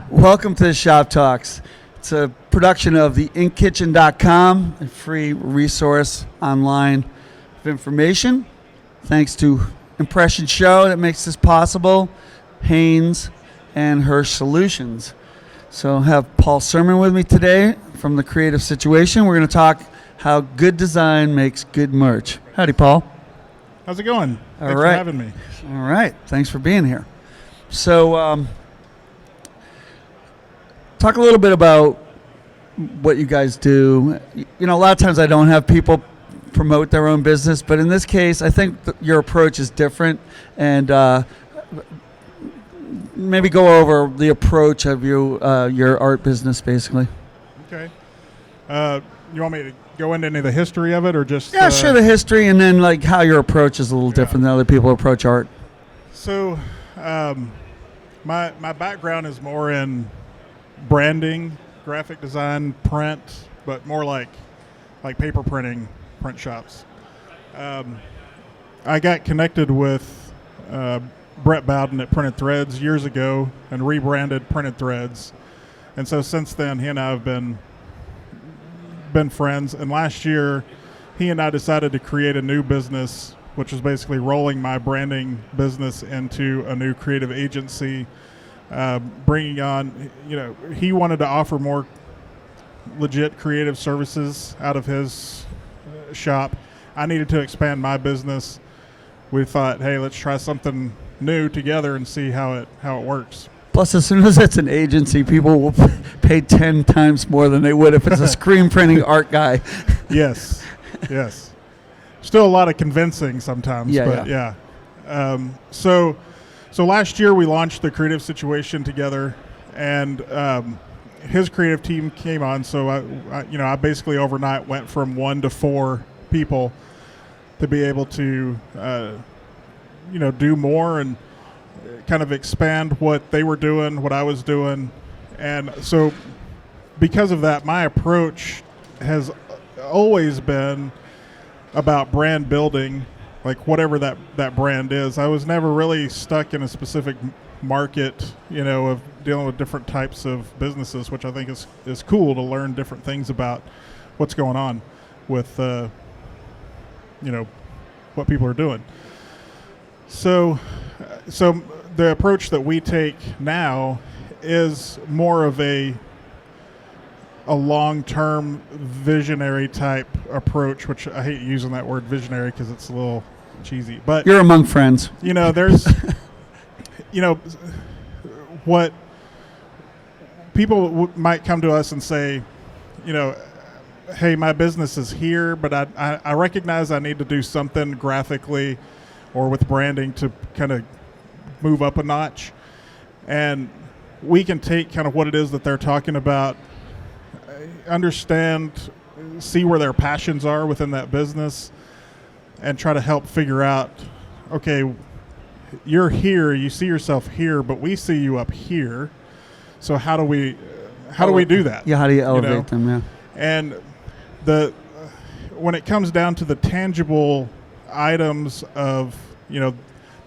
Welcome to Shop Talks. It's a production of the inkkitchen.com, a free resource online of information. Thanks to Impressions Show that makes this possible, Hanes, and Hirsch Solutions. So I have Paul Sirmon with me today from The Creative Situation. We're going to talk how good design makes good merch. Howdy, Paul. How's it going? Thanks right. for having me. All right. Thanks for being here. So, talk a little bit about what you guys do. You know, a lot of times I don't have people promote their own business, but in this case, I think your approach is different. And maybe go over the approach of your art business, basically. Okay. You want me to go into any of the history of it, or just? Yeah, sure. The history, and then like how your approach is a little different than other people approach art. So, my background is more in branding, graphic design, print, but more like paper printing, print shops. I got connected with Brett Bowden at Printed Threads years ago and rebranded Printed Threads, and so since then he and I have been friends. And last year, he and I decided to create a new business, which was basically rolling my branding business into a new creative agency. Bringing on, he wanted to offer more legit creative services out of his shop. I needed to expand my business. We thought, hey, let's try something new together and see how it works. Plus, as soon as it's an agency, people will pay 10 times more than they would if it's a screen printing art guy. Yes. Still a lot of convincing sometimes, yeah. So last year we launched The Creative Situation together, and his creative team came on. So I basically overnight went from 1 to 4 people to be able to do more and kind of expand what they were doing, what I was doing. And so because of that, my approach has always been about brand building, like whatever that brand is. I was never really stuck in a specific market, of dealing with different types of businesses, which I think is cool to learn different things about what's going on with, what people are doing. So the approach that we take now is more of a long-term visionary type approach, which I hate using that word visionary because it's a little cheesy. But you're among friends. There's, what people might come to us and say, hey, my business is here, but I recognize I need to do something graphically or with branding to kind of move up a notch. And we can take kind of what it is that they're talking about, understand, see where their passions are within that business, and try to help figure out, okay, you're here, you see yourself here, but we see you up here. So how do we do that? Yeah, how do you elevate them? Yeah. And when it comes down to the tangible items of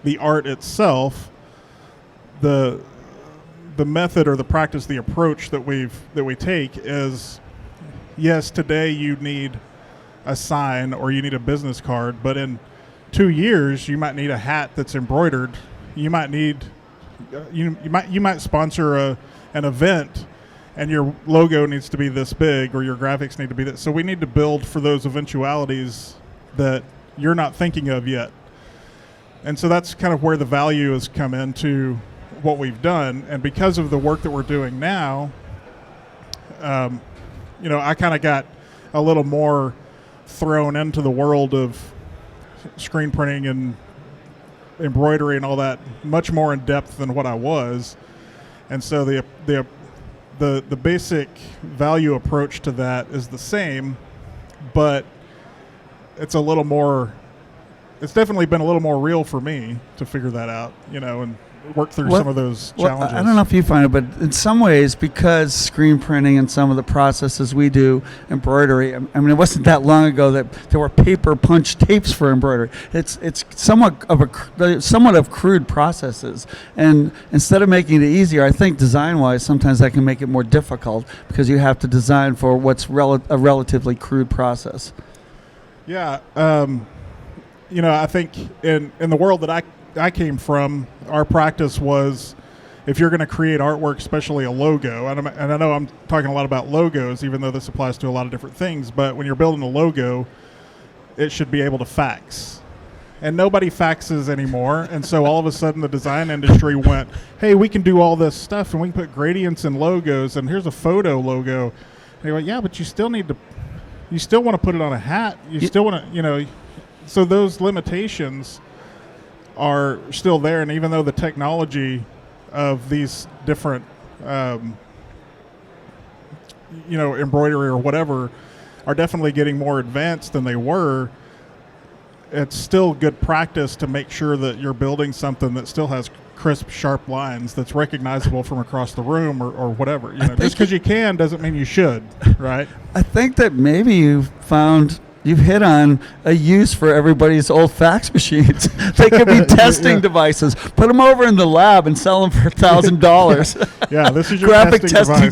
the art itself, the method or the practice, the approach that we take is, yes, today you need a sign or you need a business card, but in 2 years you might need a hat that's embroidered. You might need you might sponsor an event, and your logo needs to be this big, or your graphics need to be this. So we need to build for those eventualities that you're not thinking of yet. And so that's kind of where the value has come into what we've done. And because of the work that we're doing now, I kind of got a little more thrown into the world of screen printing and embroidery and all that, much more in depth than what I was. And so the basic value approach to that is the same, but it's a little more. It's definitely been a little more real for me to figure that out, and work through some of those challenges. I don't know if you find it, but in some ways, because screen printing and some of the processes we do, embroidery, I mean, it wasn't that long ago that there were paper punch tapes for embroidery. It's somewhat of crude processes, and instead of making it easier, I think design-wise, sometimes that can make it more difficult because you have to design for what's a relatively crude process. Yeah, I think in the world that I came from, our practice was if you're going to create artwork, especially a logo, and I know I'm talking a lot about logos, even though this applies to a lot of different things, but when you're building a logo, it should be able to fax. And nobody faxes anymore, and so all of a sudden the design industry went, hey, we can do all this stuff, and we can put gradients in logos, and here's a photo logo. And they go, yeah, but you still want to put it on a hat. You still want to, so those limitations are still there, and even though the technology of these different, embroidery or whatever are definitely getting more advanced than they were, it's still good practice to make sure that you're building something that still has crisp, sharp lines that's recognizable from across the room or whatever. Just because you can doesn't mean you should, right? I think that maybe you've hit on a use for everybody's old fax machines. They could be testing devices. Put them over in the lab and sell them for $1,000. Yeah, this is your graphic testing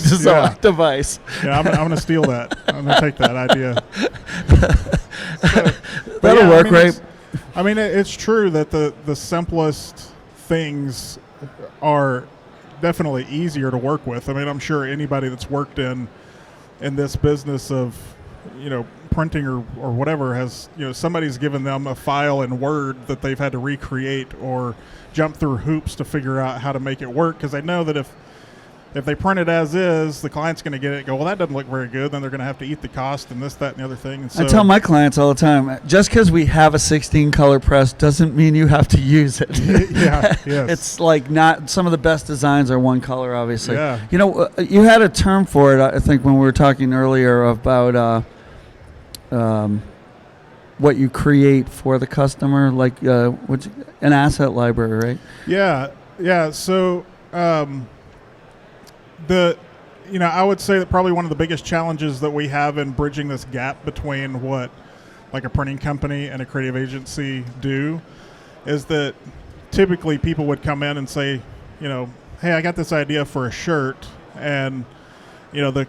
device. Yeah, I'm going to steal that. I'm going to take that idea. That'll work, right? It's true that the simplest things are definitely easier to work with. I'm sure anybody that's worked in this business of, printing or whatever has, somebody's given them a file in Word that they've had to recreate or jump through hoops to figure out how to make it work, because they know that if they print it as is, the client's going to get it and go, well, that doesn't look very good. Then they're going to have to eat the cost and this, that, and the other thing. And so, I tell my clients all the time, just because we have a 16-color press doesn't mean you have to use it. Yeah, yes. It's like not some of the best designs are one color, obviously. Yeah. You had a term for it, I think, when we were talking earlier about what you create for the customer, like an asset library, right? Yeah. So I would say that probably one of the biggest challenges that we have in bridging this gap between what like a printing company and a creative agency do is that typically people would come in and say, hey, I got this idea for a shirt, and the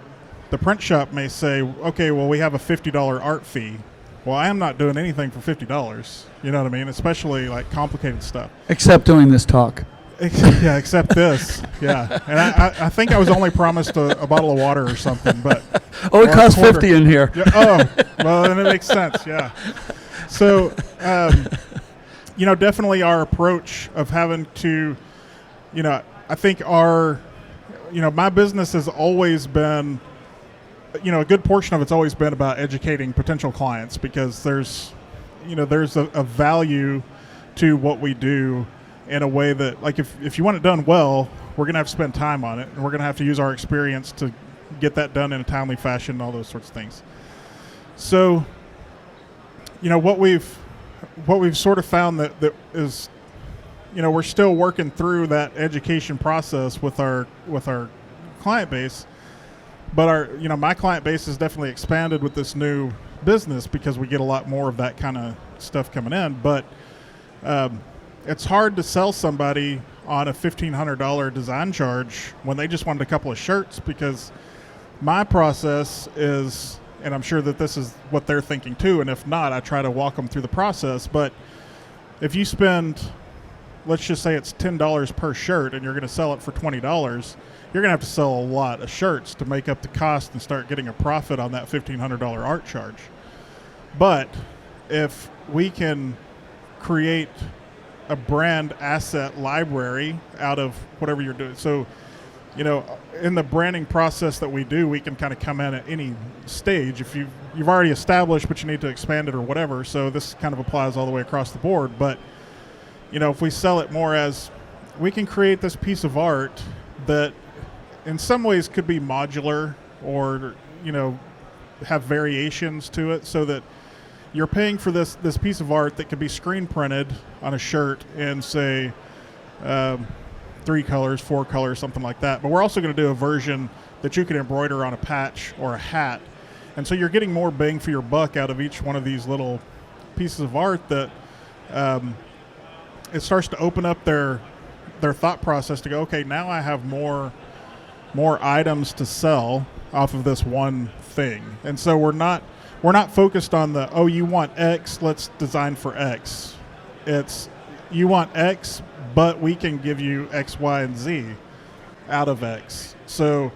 print shop may say, okay, well, we have a $50 art fee. Well, I am not doing anything for $50. You know what I mean? Especially like complicated stuff. Except doing this talk. Yeah, except this. Yeah. And I think I was only promised a bottle of water or something, but it costs $50 in here. Yeah, oh, well, then it makes sense. Yeah. So, definitely our approach of having to, I think my business has always been, a good portion of it's always been about educating potential clients, because there's a value to what we do in a way that, like, if you want it done well, we're going to have to spend time on it, and we're going to have to use our experience to get that done in a timely fashion and all those sorts of things. So, what we've sort of found that is, we're still working through that education process with our client base, but my client base has definitely expanded with this new business because we get a lot more of that kind of stuff coming in. But it's hard to sell somebody on a $1,500 design charge when they just wanted a couple of shirts, because my process is, and I'm sure that this is what they're thinking too, and if not, I try to walk them through the process. But if you spend, let's just say it's $10 per shirt and you're going to sell it for $20, you're going to have to sell a lot of shirts to make up the cost and start getting a profit on that $1,500 art charge. But if we can create a brand asset library out of whatever you're doing, so in the branding process that we do, we can kind of come in at any stage. If you've already established but you need to expand it or whatever, so this kind of applies all the way across the board. But if we sell it more as, we can create this piece of art that in some ways could be modular or have variations to it, so that you're paying for this piece of art that could be screen printed on a shirt in, say, 3 colors, 4 colors, something like that. But we're also going to do a version that you can embroider on a patch or a hat. And so you're getting more bang for your buck out of each one of these little pieces of art that it starts to open up their thought process to go, okay, now I have more items to sell off of this one thing. And so we're not focused on the, oh, you want X, let's design for X. It's, you want X, but we can give you X, Y, and Z out of X. So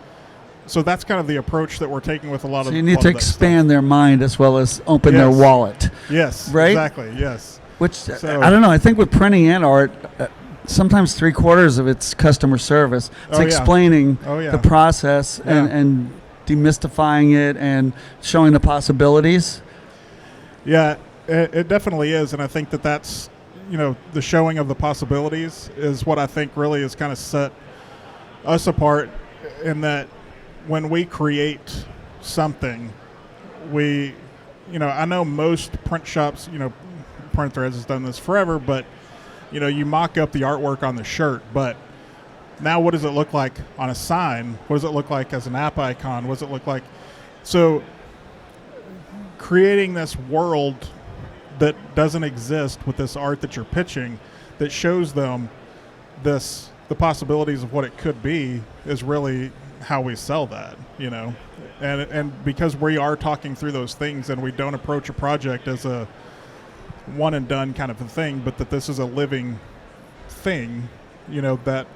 that's kind of the approach that we're taking with a lot of. So you need to expand their mind as well as open their wallet. Yes, right? Exactly, yes. Which, I don't know, I think with printing and art, sometimes 3/4 of it's customer service. It's explaining the process and demystifying it and showing the possibilities. Yeah, it definitely is. And I think that's, the showing of the possibilities is what I think really has kind of set us apart, in that when we create something, I know most print shops, Print Threads has done this forever, but you mock up the artwork on the shirt, but now what does it look like on a sign? What does it look like as an app icon? What does it look like? So creating this world that doesn't exist with this art that you're pitching, that shows them the possibilities of what it could be, is really how we sell that, and because we are talking through those things, and we don't approach a project as a one and done kind of a thing, but that this is a living thing, that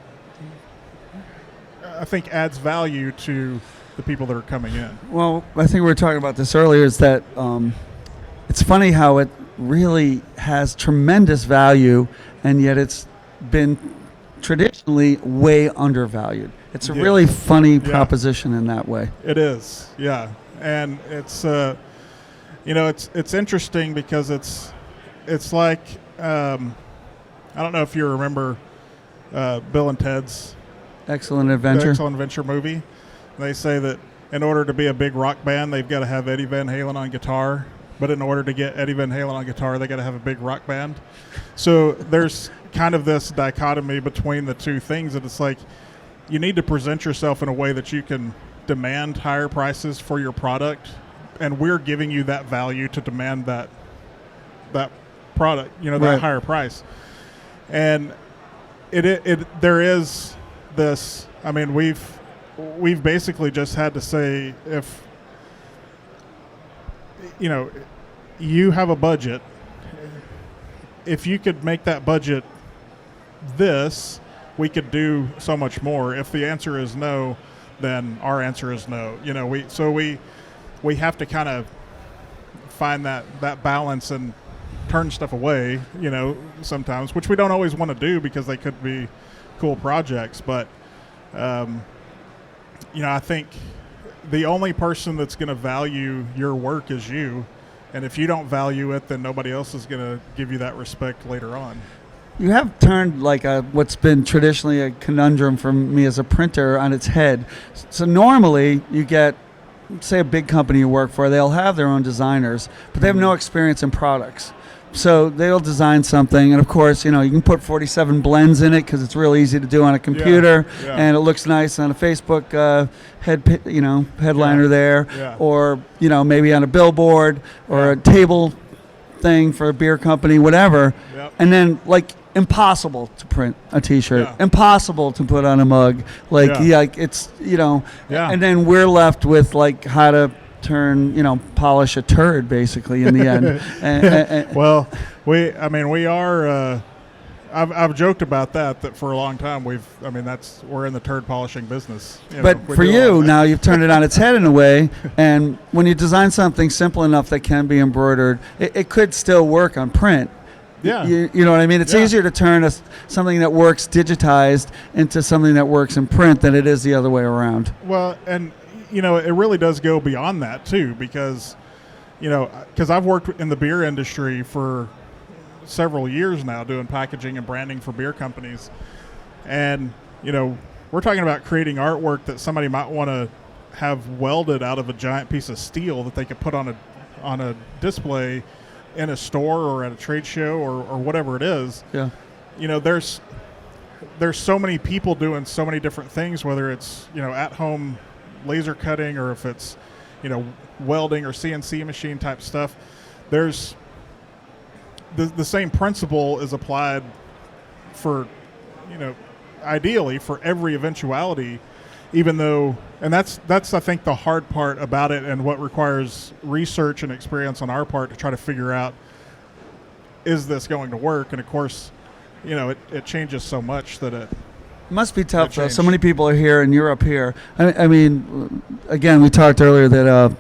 I think adds value to the people that are coming in. Well, I think we were talking about this earlier, is that it's funny how it really has tremendous value, and yet it's been traditionally way undervalued. It's a really funny proposition in that way. It is, yeah. And it's, it's interesting because it's like, I don't know if you remember Bill and Ted's Excellent Adventure movie. They say that in order to be a big rock band, they've got to have Eddie Van Halen on guitar. But in order to get Eddie Van Halen on guitar, they got to have a big rock band. So there's kind of this dichotomy between the two things, that it's like you need to present yourself in a way that you can demand higher prices for your product, and we're giving you that value to demand that product, that higher price. And there is this. I mean, we've basically just had to say, if you have a budget, if you could make that budget this, we could do so much more. If the answer is no, then our answer is no. We have to kind of find that balance and turn stuff away, sometimes, which we don't always want to do because they could be cool projects. But, I think the only person that's going to value your work is you. And if you don't value it, then nobody else is going to give you that respect later on. You have turned what's been traditionally a conundrum for me as a printer on its head. So normally you get, say, a big company you work for, they'll have their own designers, but they have no experience in products. So they'll design something, and of course, you can put 47 blends in it because it's real easy to do on a computer, and it looks nice on a Facebook headliner there, or maybe on a billboard or a table thing for a beer company, whatever. And then impossible to print a T-shirt, impossible to put on a mug. It's and then we're left with how to polish a turd basically in the end. Well, we are. I've joked about that for a long time. We're in the turd polishing business. But for you now, you've turned it on its head in a way. And when you design something simple enough that can be embroidered, it could still work on print. Yeah. You know what I mean? It's easier to turn something that works digitized into something that works in print than it is the other way around. Well, and it really does go beyond that too, because I've worked in the beer industry for several years now, doing packaging and branding for beer companies, and we're talking about creating artwork that somebody might want to have welded out of a giant piece of steel that they could put on a display in a store or at a trade show or whatever it is. Yeah. there's so many people doing so many different things, whether it's, at home laser cutting or if it's, welding or CNC machine type stuff. There's the same principle is applied for, ideally for every eventuality, even though, and that's I think the hard part about it, and what requires research and experience on our part to try to figure out, is this going to work? And of course, it changes so much that it must be tough though. So many people are here and you're up here. I mean, again, we talked earlier that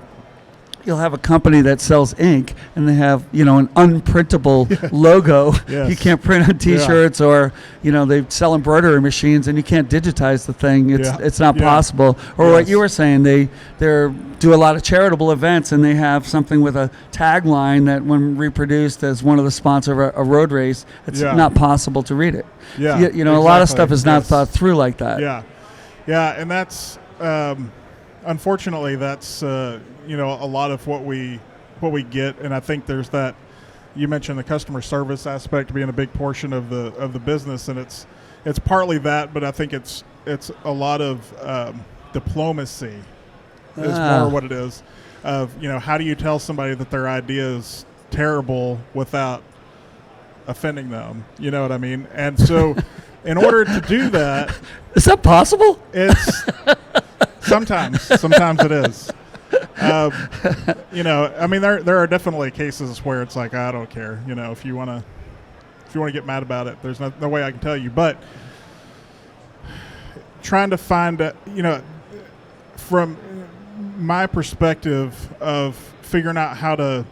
you'll have a company that sells ink and they have, an unprintable logo. Yes. You can't print on T-shirts or, they sell embroidery machines and you can't digitize the thing. It's not possible. Or what you were saying, they do a lot of charitable events and they have something with a tagline that when reproduced as one of the sponsors of a road race, it's not possible to read it. Yeah, A lot of stuff is not thought through like that. Yeah, and that's unfortunately that's a lot of what we get, and I think there's that. You mentioned the customer service aspect being a big portion of the business, and it's partly that, but I think it's a lot of diplomacy is more what it is. Of how do you tell somebody that their idea is terrible without offending them? You know what I mean? And so, in order to do that, is that possible? It's sometimes it is. I mean, there are definitely cases where it's like, I don't care. If you want to get mad about it, there's no way I can tell you. But trying to find, from my perspective of figuring out how to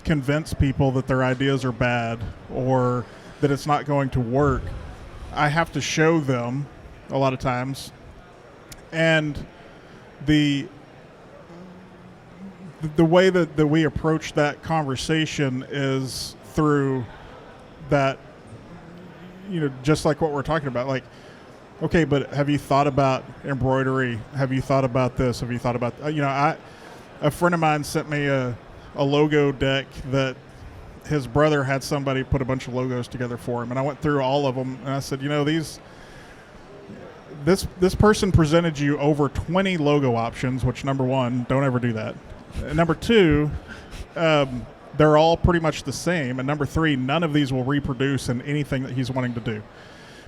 convince people that their ideas are bad or that it's not going to work, I have to show them a lot of times. And the way that we approach that conversation is through that, just like what we're talking about. Like, okay, but have you thought about embroidery? Have you thought about this? Have you thought about, a friend of mine sent me a logo deck that his brother had somebody put a bunch of logos together for him. And I went through all of them and I said, this person presented you over 20 logo options, which number one, don't ever do that. And number two, they're all pretty much the same. And number three, none of these will reproduce in anything that he's wanting to do,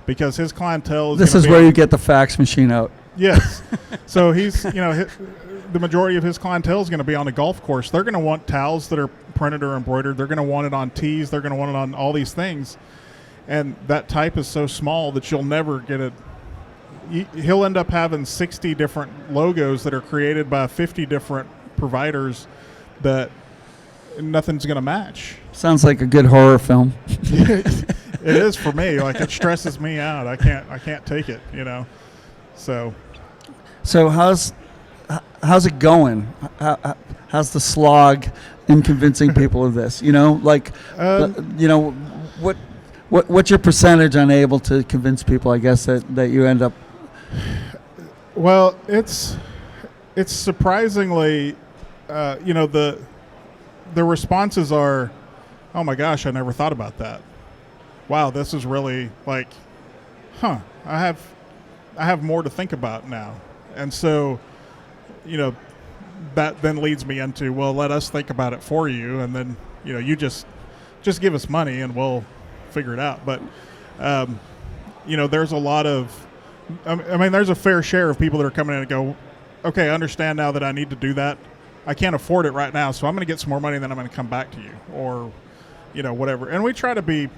because his clientele is. This is where you get the fax machine out. Yes. So he's, the majority of his clientele is going to be on a golf course. They're going to want towels that are printed or embroidered. They're going to want it on tees. They're going to want it on all these things. And that type is so small that you'll never get it. He'll end up having 60 different logos that are created by 50 different providers that nothing's going to match. Sounds like a good horror film. It is for me. Like, it stresses me out. I can't take it, So how's it going? How's the slog in convincing people of this? What's your percentage on able to convince people, I guess, that you end up? Well, it's surprisingly, the responses are, oh my gosh, I never thought about that. Wow, this is really like, I have more to think about now. And so, that then leads me into, well, let us think about it for you, and then you just give us money and we'll figure it out. But there's a lot of, there's a fair share of people that are coming in and go, okay, I understand now that I need to do that. I can't afford it right now, so I'm going to get some more money and then I'm going to come back to you, or whatever. And we try to be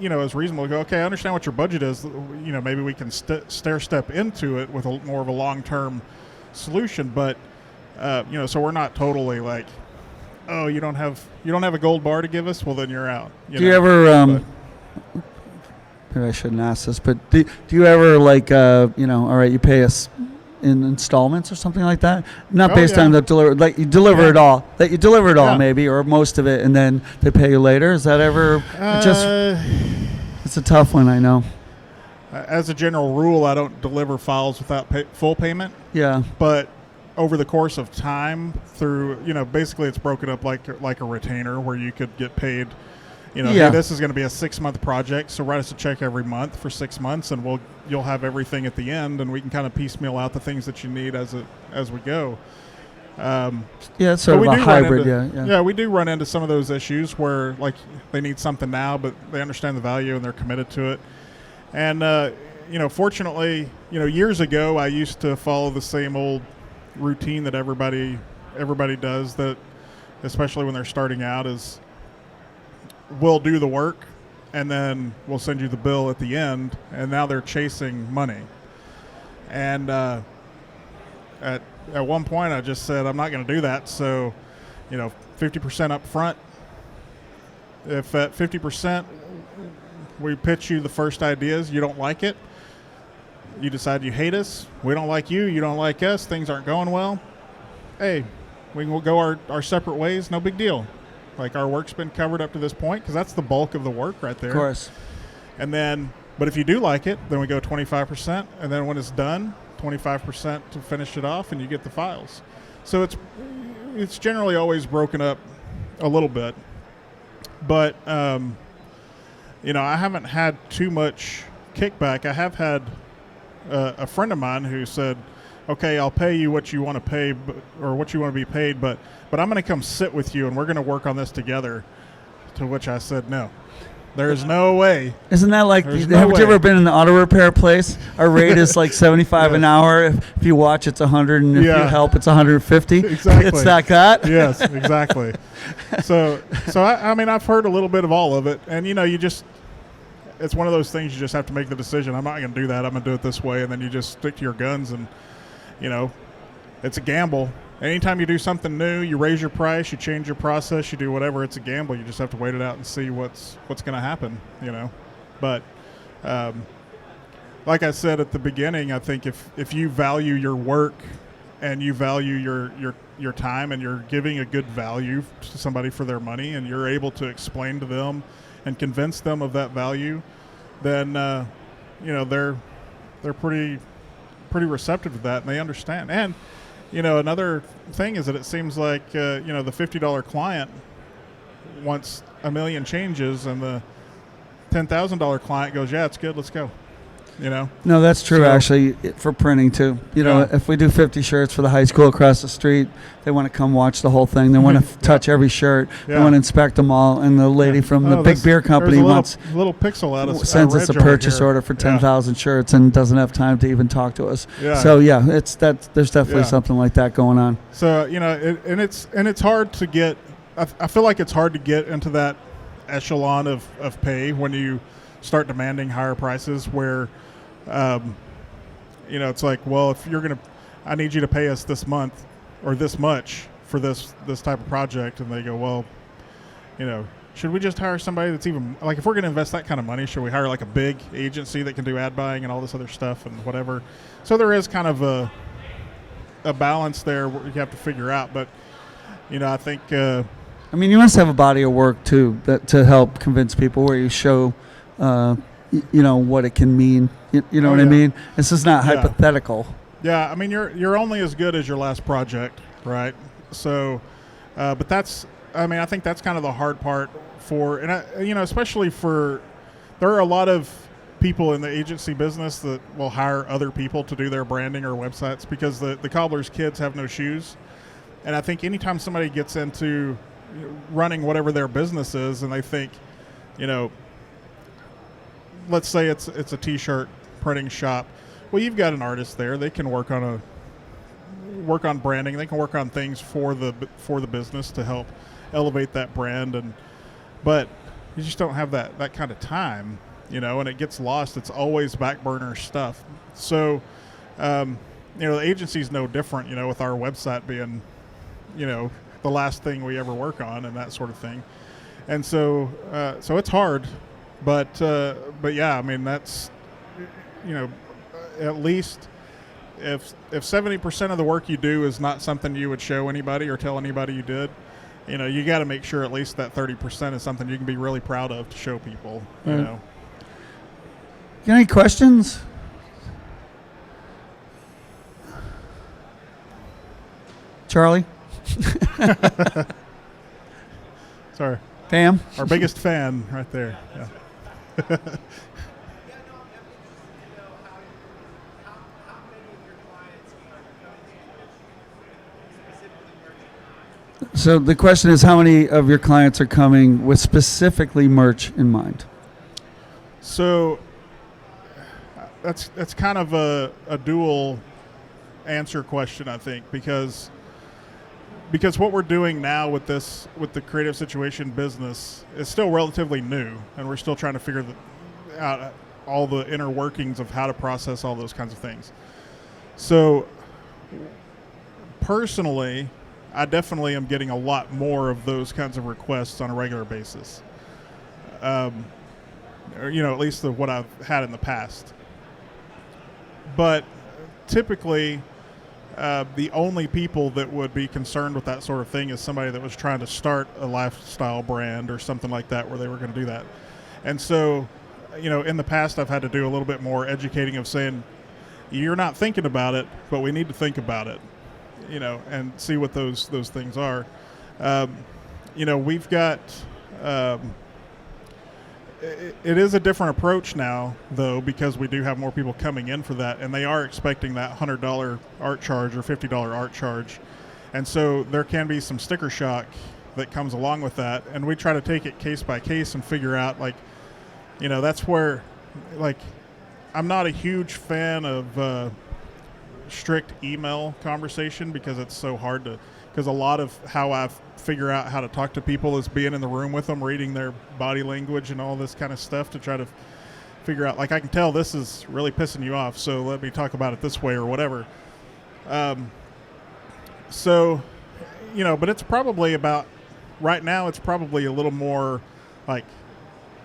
as reasonable. Go, okay, I understand what your budget is. Maybe we can stair step into it with more of a long-term solution. But so we're not totally like, oh, you don't have a gold bar to give us? Well, then you're out. Do you ever? Maybe I shouldn't ask this, but do you ever like all right, you pay us in installments or something like that? Not based on the deliver, like you deliver it all. That you deliver it all, maybe, or most of it, and then they pay you later. Is that ever It's a tough one, I know. As a general rule, I don't deliver files without full payment. Yeah. But over the course of time, through basically it's broken up like a retainer where you could get paid Hey, this is going to be a 6-month project, so write us a check every month for 6 months, and you'll have everything at the end, and we can kind of piecemeal out the things that you need as we go. It's sort of a hybrid. Yeah, we do run into some of those issues where like they need something now, but they understand the value and they're committed to it. And fortunately, years ago I used to follow the same old routine that everybody does, that especially when they're starting out, is we'll do the work and then we'll send you the bill at the end. And now they're chasing money. And at one point I just said, I'm not going to do that. So, 50% up front. If at 50% we pitch you the first ideas, you don't like it, you decide you hate us, we don't like you, you don't like us, things aren't going well, hey, we can go our separate ways, no big deal. Like, our work's been covered up to this point, because that's the bulk of the work right there. Of course. And then, but if you do like it, then we go 25%, and then when it's done, 25% to finish it off, and you get the files. So it's generally always broken up a little bit. But, I haven't had too much kickback. I have had a friend of mine who said, okay, I'll pay you what you want to pay, or what you want to be paid, but I'm going to come sit with you and we're going to work on this together. To which I said, no. There's no way. Isn't that like, have you ever been in the auto repair place? Our rate is like 75 an hour. If you watch, it's 100, and if you help, it's 150. Exactly. It's like that. Yes, exactly. So I mean, I've heard a little bit of all of it, and it's one of those things you just have to make the decision. I'm not going to do that. I'm going to do it this way, and then you just stick to your guns, and it's a gamble. Anytime you do something new, you raise your price, you change your process, you do whatever, it's a gamble. You just have to wait it out and see what's going to happen, But like I said at the beginning, I think if you value your work and you value your time, and you're giving a good value to somebody for their money, and you're able to explain to them and convince them of that value, then they're pretty receptive to that, and they understand. And another thing is that it seems like, the $50 client wants a million changes, and the $10,000 client goes, yeah, it's good, let's go. No, that's true, actually, for printing too. If we do 50 shirts for the high school across the street, they want to come watch the whole thing. They want to touch every shirt. They want to inspect them all. And the lady from the big beer company wants little pixel out of sends us a purchase order for 10,000 shirts and doesn't have time to even talk to us. Yeah. So there's definitely something like that going on. So it's hard to get. I feel like it's hard to get into that echelon of pay when you start demanding higher prices, where it's like, well, if you're I need you to pay us this month or this much for this type of project. And they go, well, should we just hire somebody that's even, like, if we're going to invest that kind of money, should we hire like a big agency that can do ad buying and all this other stuff and whatever? So there is kind of a balance there where you have to figure out. But, I think, you must have a body of work too, to help convince people, where you show, what it can mean. You know what I mean? This is not hypothetical. Yeah, you're only as good as your last project, right? So, but that's, I think that's kind of the hard part especially there are a lot of people in the agency business that will hire other people to do their branding or websites, because the cobbler's kids have no shoes. And I think anytime somebody gets into running whatever their business is, and they think, let's say it's a t-shirt printing shop. Well, you've got an artist there. They can work on branding. They can work on things for the business to help elevate that brand. But you just don't have that kind of time, and it gets lost. It's always back burner stuff. So, the agency's no different, with our website being, the last thing we ever work on and that sort of thing. And so it's hard. But yeah, that's, at least if 70% of the work you do is not something you would show anybody or tell anybody you did, you got to make sure at least that 30% is something you can be really proud of to show people. Got any questions? Charlie? Sorry. Pam? Our biggest fan right there. Yeah. So the question is, how many of your clients are coming with specifically merch in mind? So that's kind of a dual answer question, I think, because what we're doing now with the creative situation business is still relatively new, and we're still trying to figure out all the inner workings of how to process all those kinds of things. So personally, I definitely am getting a lot more of those kinds of requests on a regular basis. Or, at least what I've had in the past. But typically, the only people that would be concerned with that sort of thing is somebody that was trying to start a lifestyle brand or something like that, where they were going to do that. And so, in the past, I've had to do a little bit more educating of saying, you're not thinking about it, but we need to think about it, and see what those things are. We've got, it is a different approach now, though, because we do have more people coming in for that, and they are expecting that $100 art charge or $50 art charge. And so there can be some sticker shock that comes along with that, and we try to take it case by case and figure out, that's where, I'm not a huge fan of strict email conversation, because it's so hard because a lot of how I figure out how to talk to people is being in the room with them, reading their body language and all this kind of stuff to try to figure out, I can tell this is really pissing you off, so let me talk about it this way or whatever. But it's probably about, right now it's probably a little more like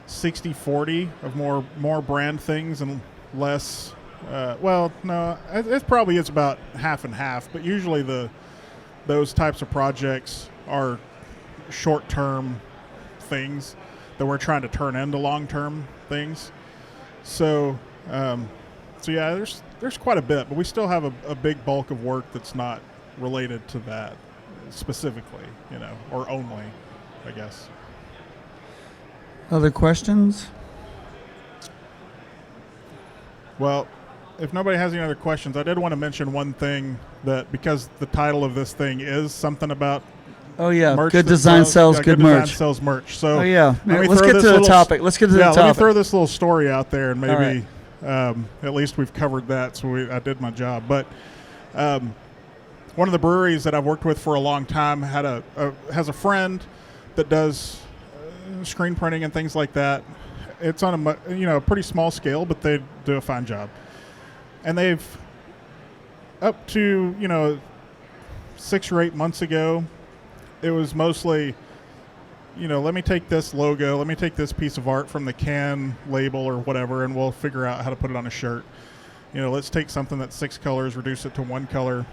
60-40 of more brand things and less, no, it probably is about half and half, but usually those types of projects are short-term things that we're trying to turn into long-term things. So yeah, there's quite a bit, but we still have a big bulk of work that's not related to that specifically, or only, I guess. Other questions? Well, if nobody has any other questions, I did want to mention one thing, that because the title of this thing is something about merch, good design sells good merch. Design sells merch. So let's get to the topic. Let's get to the topic. Let me throw this little story out there, and maybe at least we've covered that. So I did my job. But one of the breweries that I've worked with for a long time has a friend that does screen printing and things like that. It's on a pretty small scale, but they do a fine job. And they've, up to 6 or 8 months ago, it was mostly, let me take this logo, let me take this piece of art from the can label or whatever, and we'll figure out how to put it on a shirt. Let's take something that's 6 colors, reduce it to 1 color,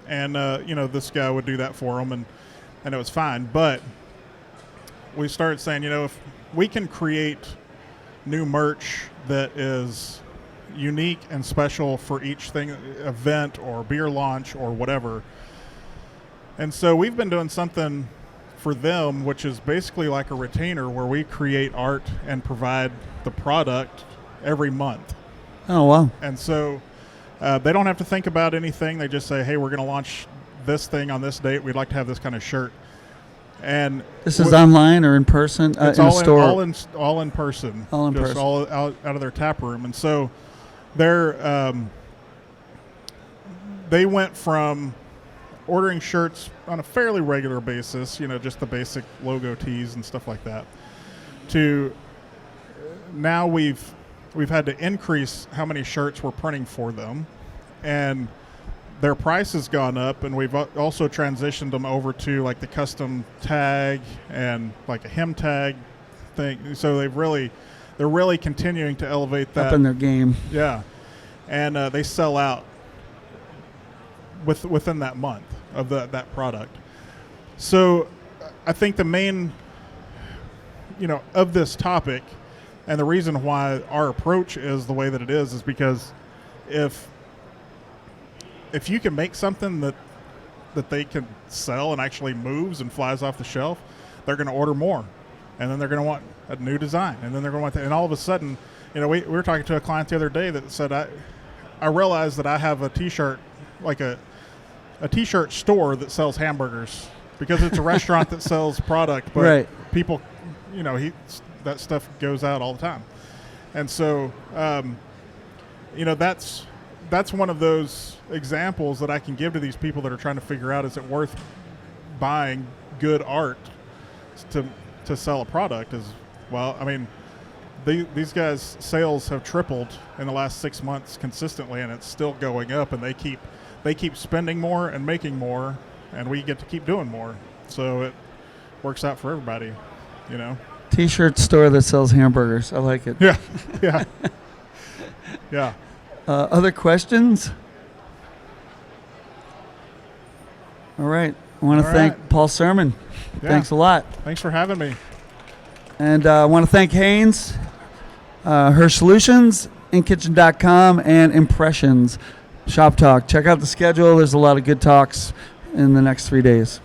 and this guy would do that for them, and it was fine. But we started saying, if we can create new merch that is unique and special for each thing, event or beer launch or whatever. And so we've been doing something for them, which is basically like a retainer, where we create art and provide the product every month. Oh, wow. And so they don't have to think about anything. They just say, hey, we're going to launch this thing on this date. We'd like to have this kind of shirt. And this is online or in person? It's in all a store? All in person. All in person. All out of their tap room. And so they went from ordering shirts on a fairly regular basis, just the basic logo tees and stuff like that, to now we've had to increase how many shirts we're printing for them, and their price has gone up, and we've also transitioned them over to like the custom tag and like a hem tag thing. So they're really continuing to elevate that up in their game. Yeah, and they sell out within that month of that product. So I think the main, of this topic, and the reason why our approach is the way that it is because if you can make something that they can sell and actually moves and flies off the shelf, they're going to order more. and then they're going to want a new design, and then they're going to want that. And all of a sudden, you know, we were talking to a client the other day that said, I realized that I have a T-shirt, like a T-shirt store that sells hamburgers, because it's a restaurant that sells product, but Right. people, you know, that stuff goes out all the time. And so, you know, that's one of those examples that I can give to these people that are trying to figure out, is it worth buying good art to sell a product? As well, I mean, these guys' sales have tripled in the last 6 months consistently, and it's still going up, and they keep spending more and making more, and we get to keep doing more. So it works out for everybody, you know. T-shirt store that sells hamburgers. I like it. Yeah, yeah, yeah. Other questions? All right. I want to All thank right. Paul Sirmon. Yeah. Thanks a lot. Thanks for having me. And I want to thank Hanes, Hirsch Solutions, InKitchen.com, and Impressions Shop Talk. Check out the schedule. There's a lot of good talks in the next 3 days.